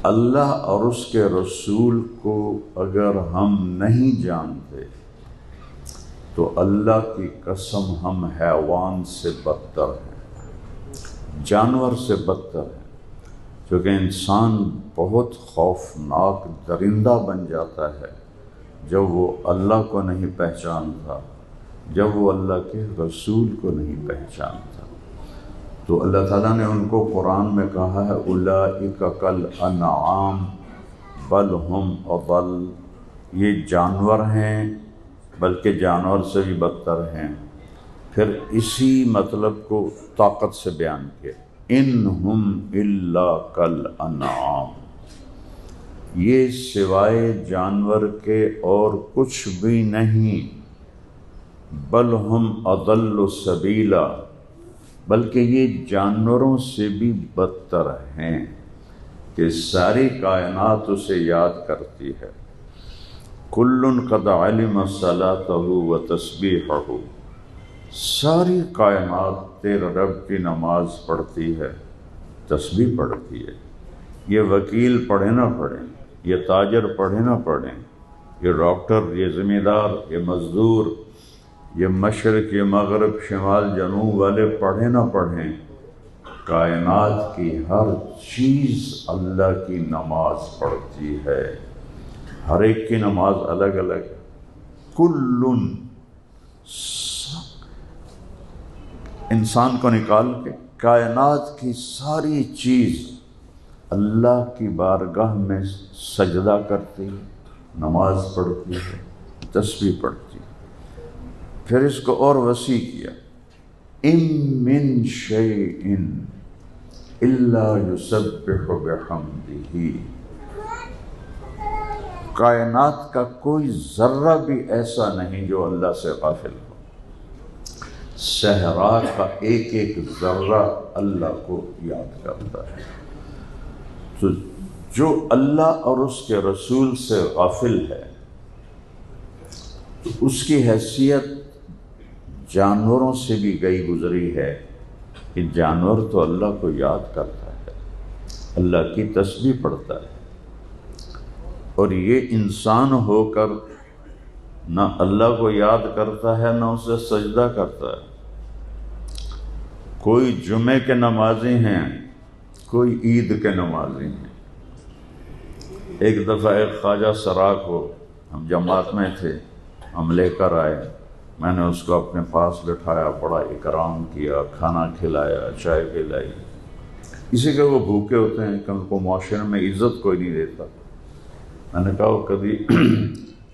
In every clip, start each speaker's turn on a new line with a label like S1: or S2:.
S1: اللہ اور اس کے رسول کو اگر ہم نہیں جانتے تو اللہ کی قسم ہم حیوان سے بدتر ہیں، جانور سے بدتر ہیں، کیونکہ انسان بہت خوفناک درندہ بن جاتا ہے جب وہ اللہ کو نہیں پہچانتا، جب وہ اللہ کے رسول کو نہیں پہچانتا۔ تو اللہ تعالیٰ نے ان کو قرآن میں کہا ہے اولئک کالانعام بل ہم اضل، یہ جانور ہیں بلکہ جانور سے بھی بدتر ہیں۔ پھر اسی مطلب کو طاقت سے بیان کیا، انہم الا کالانعام، یہ سوائے جانور کے اور کچھ بھی نہیں، بل ہم اضل سبیلا، بلکہ یہ جانوروں سے بھی بدتر ہیں کہ ساری کائنات اسے یاد کرتی ہے۔ کل قد علم صلاتہ و تسبیحہ، ساری کائنات تیرے رب کی نماز پڑھتی ہے، تسبیح پڑھتی ہے۔ یہ وکیل پڑھے نہ پڑھیں، یہ تاجر پڑھے نہ پڑھیں، یہ ڈاکٹر، یہ ذمہ دار، یہ مزدور، یہ مشرق، یہ مغرب، شمال، جنوب والے پڑھیں نہ پڑھیں، کائنات کی ہر چیز اللہ کی نماز پڑھتی ہے۔ ہر ایک کی نماز الگ الگ ہے۔ کلن، انسان کو نکال کے کائنات کی ساری چیز اللہ کی بارگاہ میں سجدہ کرتی ہے، نماز پڑھتی ہے، تسبیح پڑھتی ہے۔ پھر اس کو اور وسیع کیا، ان من شیء الا یسبح بحمدہ، کائنات کا کوئی ذرہ بھی ایسا نہیں جو اللہ سے غافل ہو، صحرا کا ایک ایک ذرہ اللہ کو یاد کرتا ہے۔ تو جو اللہ اور اس کے رسول سے غافل ہے تو اس کی حیثیت جانوروں سے بھی گئی گزری ہے کہ جانور تو اللہ کو یاد کرتا ہے، اللہ کی تسبیح پڑھتا ہے، اور یہ انسان ہو کر نہ اللہ کو یاد کرتا ہے نہ اسے سجدہ کرتا ہے۔ کوئی جمعے کے نمازی ہیں، کوئی عید کے نمازی ہیں۔ ایک دفعہ ایک خواجہ سراغ کو ہم جماعت میں تھے، ہم لے کر آئے، میں نے اس کو اپنے پاس بٹھایا، بڑا اکرام کیا، کھانا کھلایا، چائے پلائی۔ اسی کہ وہ بھوکے ہوتے ہیں کہ ان کو معاشرے میں عزت کوئی نہیں دیتا۔ میں نے کہا وہ کبھی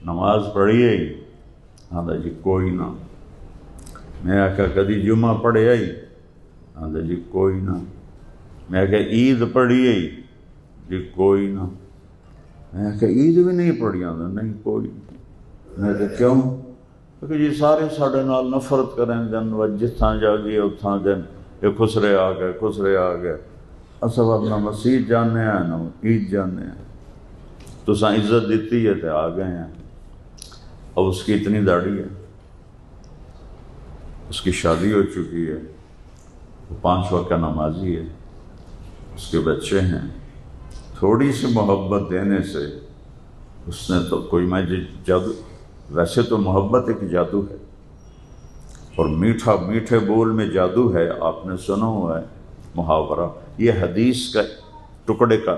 S1: نماز پڑھی ہے؟ ہاں جی کوئی نہ۔ میں نے کہا کبھی جمعہ پڑھے آئی؟ ہاں جی کوئی نہ۔ میں نے کہا عید پڑھی ہے؟ جی کوئی نہ۔ میں نے کہا عید بھی نہیں پڑھی؟ نہیں کوئی۔ میں نے کہا کیوں؟ کہ جی سارے ساڑھے نال نفرت کریں دن و جتھاں جا گئے اتھاں دن یہ خسرے آ گئے، خسرے آ گئے، اصل اپنا مسیح جاننے ہیں نہ عید جاننے ہیں، تو ساں عزت دیتی ہے تو آ گئے ہیں۔ اب اس کی اتنی داڑھی ہے، اس کی شادی ہو چکی ہے، وہ 5 وقت کا نمازی ہے، اس کے بچے ہیں، تھوڑی سی محبت دینے سے اس نے تو کوئی میں جادو، ویسے تو محبت ایک جادو ہے، اور میٹھا میٹھے بول میں جادو ہے، آپ نے سنا ہوا ہے محاورہ، یہ حدیث کا ٹکڑے کا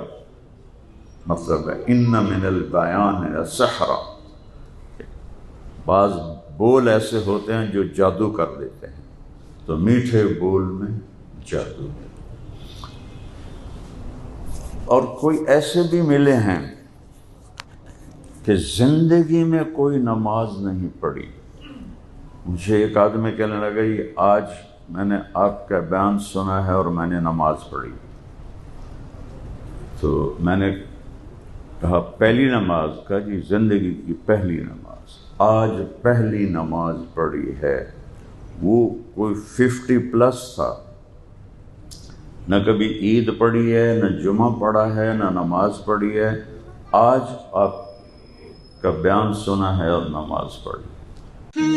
S1: مطلب ہے، ان من البیان السحر، بعض بول ایسے ہوتے ہیں جو جادو کر دیتے ہیں، تو میٹھے بول میں جادو ہے۔ اور کوئی ایسے بھی ملے ہیں کہ زندگی میں کوئی نماز نہیں پڑھی۔ مجھے ایک آدمی کہنے لگا یہ آج میں نے آپ کا بیان سنا ہے اور میں نے نماز پڑھی۔ تو میں نے کہا پہلی نماز؟ کہا جی زندگی کی پہلی نماز، آج پہلی نماز پڑھی ہے۔ وہ کوئی 50+ تھا، نہ کبھی عید پڑھی ہے، نہ جمعہ پڑھا ہے، نہ نماز پڑھی ہے، آج آپ کا بیان سنا ہے اور نماز پڑھی۔